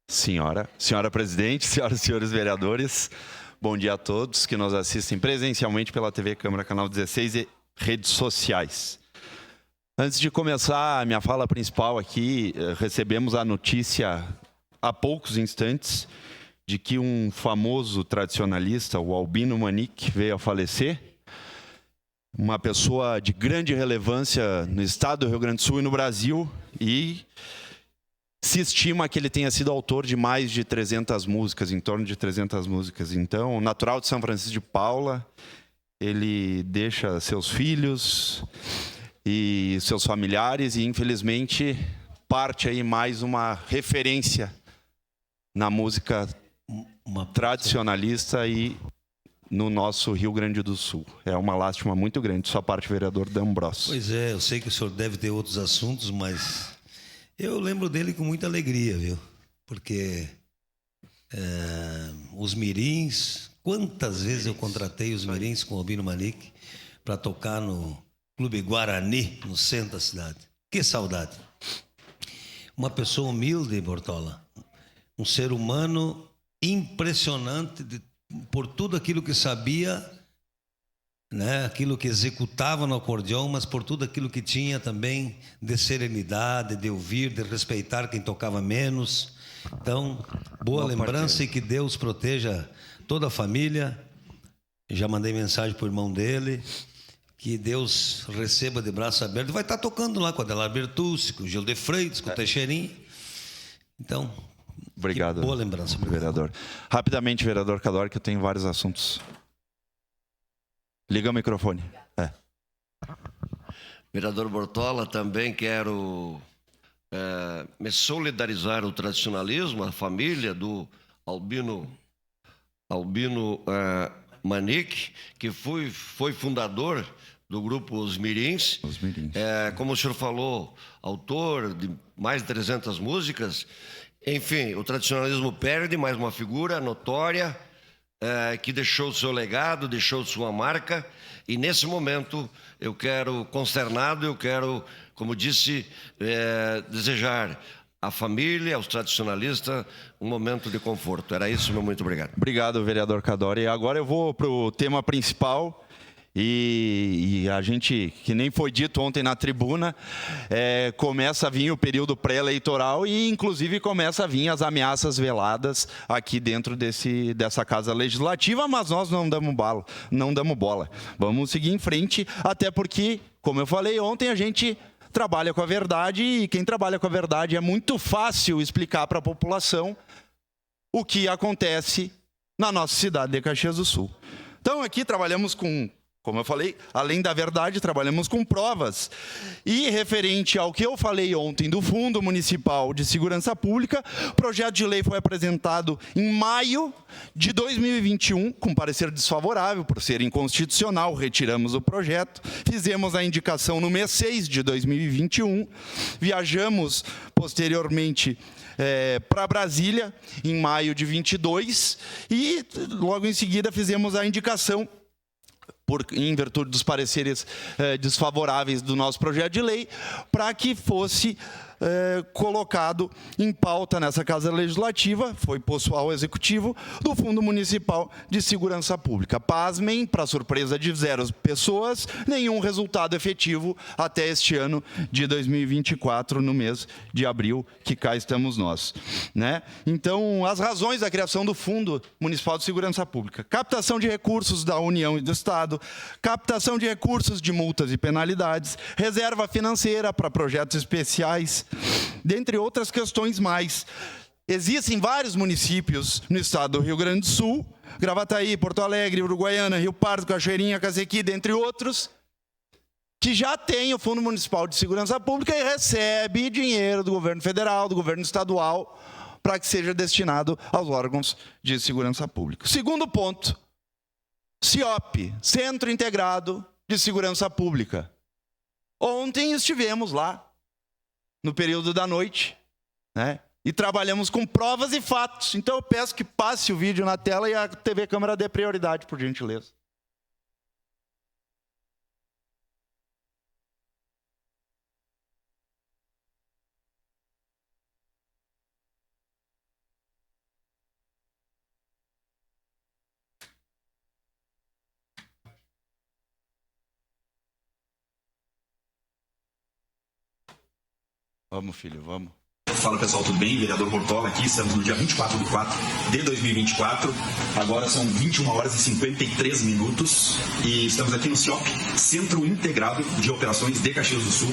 Senhora presidente, senhoras e senhores vereadores, bom dia a todos que nos assistem presencialmente pela TV Câmara, canal 16 e redes sociais. Antes de começar a minha fala principal aqui, recebemos a notícia há poucos instantes de que um famoso tradicionalista, o Albino Manique, veio a falecer. Uma pessoa de grande relevância no estado do Rio Grande do Sul e no Brasil, e se estima que ele tenha sido autor de mais de 300 músicas, em torno de 300 músicas. Então, natural de São Francisco de Paula, ele deixa seus filhos e seus familiares e, infelizmente, parte aí mais uma referência na música tradicionalista e no nosso Rio Grande do Sul. É uma lástima muito grande, sua parte, vereador D'Ambrosio. Pois é, eu sei que o senhor deve ter outros assuntos, mas eu lembro dele com muita alegria, viu? Porque os mirins, quantas vezes eu contratei os mirins com o Albino Manique para tocar no Clube Guarani, no centro da cidade. Que saudade! Uma pessoa humilde, Bortola, um ser humano impressionante por tudo aquilo que sabia, né? Aquilo que executava no acordeão, mas por tudo aquilo que tinha também de serenidade, de ouvir, de respeitar quem tocava menos. Então, boa lembrança e que Deus proteja toda a família. Já mandei mensagem para o irmão dele, que Deus receba de braço aberto. Vai estar tocando lá com a Adelar Bertucci, com o Gil de Freitas, com o Teixeirinho. Então, obrigado. Boa lembrança, vereador. Rapidamente, vereador Cadore, que eu tenho vários assuntos. Liga o microfone. Vereador Bortola, também quero me solidarizar o tradicionalismo, a família do Albino Manique, que foi fundador do grupo Os Mirins. Os Mirins. Como o senhor falou, autor de mais de 300 músicas. Enfim, o tradicionalismo perde mais uma figura notória, que deixou o seu legado, deixou sua marca, e nesse momento eu quero, consternado, eu quero, como disse, desejar à família, aos tradicionalistas, um momento de conforto. Era isso, meu muito obrigado. Obrigado, vereador Cadore. Agora eu vou para o tema principal. E a gente, que nem foi dito ontem na tribuna, começa a vir o período pré-eleitoral e, inclusive, começa a vir as ameaças veladas aqui dentro dessa Casa Legislativa, mas nós não damos bola. Vamos seguir em frente, até porque, como eu falei ontem, a gente trabalha com a verdade e quem trabalha com a verdade é muito fácil explicar para a população o que acontece na nossa cidade de Caxias do Sul. Então, aqui trabalhamos com, como eu falei, além da verdade, trabalhamos com provas. E referente ao que eu falei ontem do Fundo Municipal de Segurança Pública, o projeto de lei foi apresentado em maio de 2021, com parecer desfavorável por ser inconstitucional, retiramos o projeto, fizemos a indicação no mês 6 de 2021, viajamos posteriormente para Brasília, em maio de 22, e logo em seguida fizemos a indicação em virtude dos pareceres desfavoráveis do nosso projeto de lei, para que fosse colocado em pauta nessa Casa Legislativa, foi posto ao Executivo, do Fundo Municipal de Segurança Pública. Pasmem, para surpresa de 0 pessoas, nenhum resultado efetivo até este ano de 2024, no mês de abril, que cá estamos nós, né? Então, as razões da criação do Fundo Municipal de Segurança Pública: captação de recursos da União e do Estado, captação de recursos de multas e penalidades, reserva financeira para projetos especiais, dentre outras questões mais. Existem vários municípios no estado do Rio Grande do Sul, Gravataí, Porto Alegre, Uruguaiana, Rio Pardo, Cachoeirinha, Cacequi, dentre outros, que já tem o Fundo Municipal de Segurança Pública e recebe dinheiro do governo federal, do governo estadual, para que seja destinado aos órgãos de segurança pública. Segundo ponto, CIOP, Centro Integrado de Segurança Pública. Ontem estivemos lá, no período da noite, né? E trabalhamos com provas e fatos. Então eu peço que passe o vídeo na tela e a TV Câmara dê prioridade, por gentileza. Vamos, filho, vamos. Fala pessoal, tudo bem? Vereador Bortola aqui, estamos no dia 24/4 de 2024, agora são 21 horas e 53 minutos e estamos aqui no CIOP, Centro Integrado de Operações de Caxias do Sul,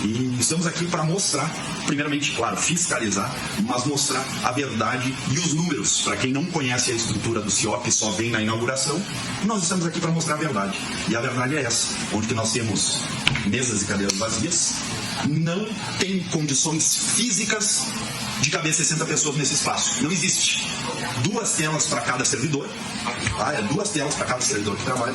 e estamos aqui para mostrar, primeiramente, claro, fiscalizar, mas mostrar a verdade e os números. Para quem não conhece a estrutura do CIOP, só vem na inauguração, nós estamos aqui para mostrar a verdade, e a verdade é essa, onde nós temos mesas e cadeiras vazias, não tem condições físicas de caber 60 pessoas nesse espaço. Não existe. 2 telas para cada servidor. 2 telas para cada servidor que trabalha.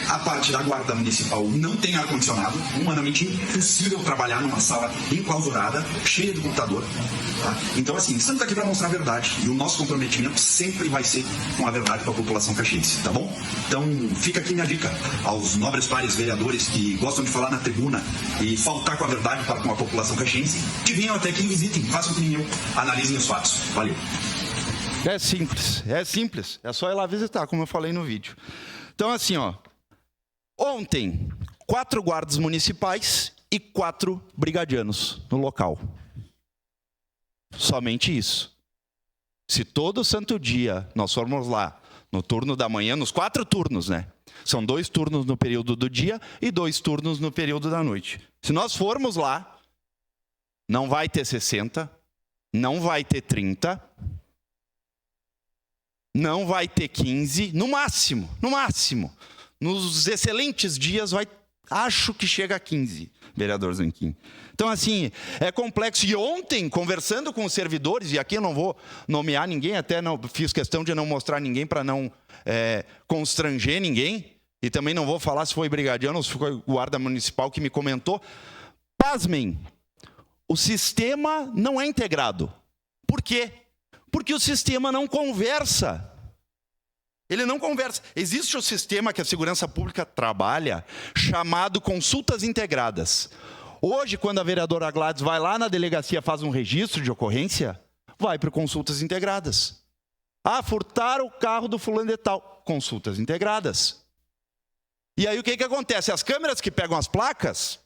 A parte da guarda municipal não tem ar-condicionado. Humanamente impossível trabalhar numa sala enclausurada, cheia de computador. Tá? Então, assim, estamos aqui para mostrar a verdade. E o nosso comprometimento sempre vai ser com a verdade para a população caxiense. Tá bom? Então, fica aqui minha dica aos nobres pares vereadores que gostam de falar na tribuna e faltar com a verdade para com a população caxiense, que venham até aqui e visitem, façam que nem eu, analisem os fatos. Valeu. É simples. É só ir lá visitar, como eu falei no vídeo. Então, assim, ó. Ontem, 4 guardas municipais e 4 brigadianos no local. Somente isso. Se todo santo dia nós formos lá, no turno da manhã, nos 4 turnos, né? São 2 turnos no período do dia e 2 turnos no período da noite. Se nós formos lá, não vai ter 60, não vai ter 30, não vai ter 15, no máximo. Nos excelentes dias, acho que chega a 15, vereador Zanquim. Então, assim, é complexo. E ontem, conversando com os servidores, e aqui eu não vou nomear ninguém, até não fiz questão de não mostrar ninguém para não constranger ninguém, e também não vou falar se foi brigadiano ou se foi guarda municipal que me comentou. Pasmem, o sistema não é integrado. Por quê? Porque o sistema não conversa. Ele não conversa. Existe o sistema que a segurança pública trabalha, chamado consultas integradas. Hoje, quando a vereadora Gladys vai lá na delegacia, faz um registro de ocorrência, vai para consultas integradas. Furtaram o carro do fulano de tal. Consultas integradas. E aí o que acontece? As câmeras que pegam as placas,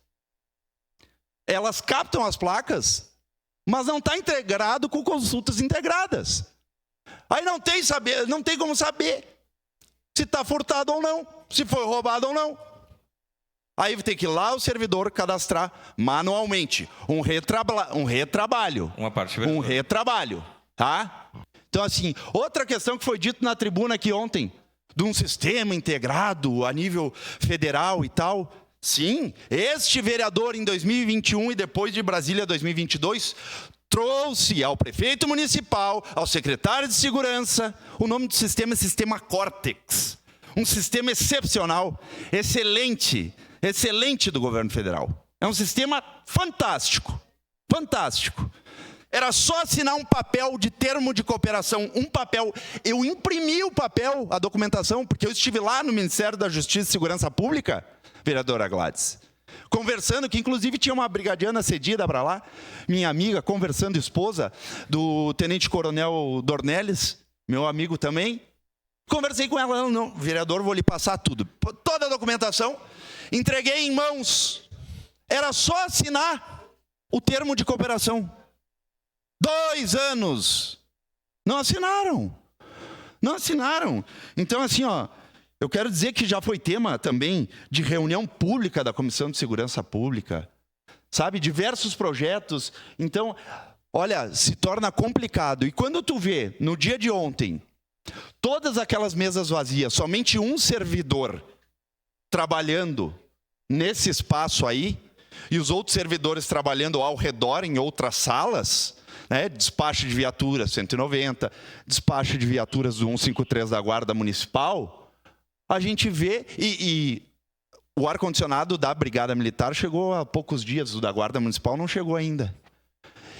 elas captam as placas, mas não está integrado com consultas integradas. Aí não tem como saber se está furtado ou não, se foi roubado ou não. Aí tem que ir lá o servidor cadastrar manualmente. Um retrabalho. Uma parte um retrabalho, tá? Então, assim, outra questão que foi dito na tribuna aqui ontem, de um sistema integrado a nível federal e tal. Sim, este vereador em 2021 e depois de Brasília 2022 trouxe ao prefeito municipal, ao secretário de segurança, o nome do sistema é Sistema Córtex. Um sistema excepcional, excelente do governo federal. É um sistema fantástico. Era só assinar um papel de termo de cooperação, eu imprimi o papel, a documentação, porque eu estive lá no Ministério da Justiça e Segurança Pública, vereadora Gladys, conversando, que inclusive tinha uma brigadiana cedida para lá, minha amiga, conversando, esposa do tenente-coronel Dornelles, meu amigo também. Conversei com ela, não, vereador, vou lhe passar tudo. Toda a documentação, entreguei em mãos. Era só assinar o termo de cooperação. 2 anos. Não assinaram. Então, assim, ó, eu quero dizer que já foi tema também de reunião pública da Comissão de Segurança Pública. Sabe, diversos projetos. Então, olha, se torna complicado. E quando tu vê, no dia de ontem, todas aquelas mesas vazias, somente um servidor trabalhando nesse espaço aí, e os outros servidores trabalhando ao redor em outras salas, né? Despacho de viaturas 190, despacho de viaturas do 153 da Guarda Municipal, a gente vê, e o ar-condicionado da Brigada Militar chegou há poucos dias, o da Guarda Municipal não chegou ainda.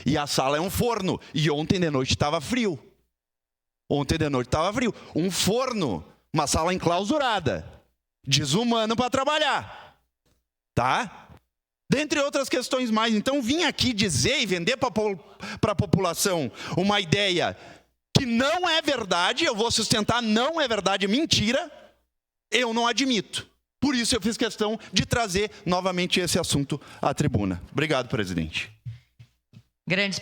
E a sala é um forno, e ontem de noite estava frio. Um forno, uma sala enclausurada, desumano para trabalhar, tá? Dentre outras questões mais. Então, vim aqui dizer e vender para a população uma ideia que não é verdade, eu vou sustentar, não é verdade, é mentira, eu não admito. Por isso, eu fiz questão de trazer novamente esse assunto à tribuna. Obrigado, presidente. Grandes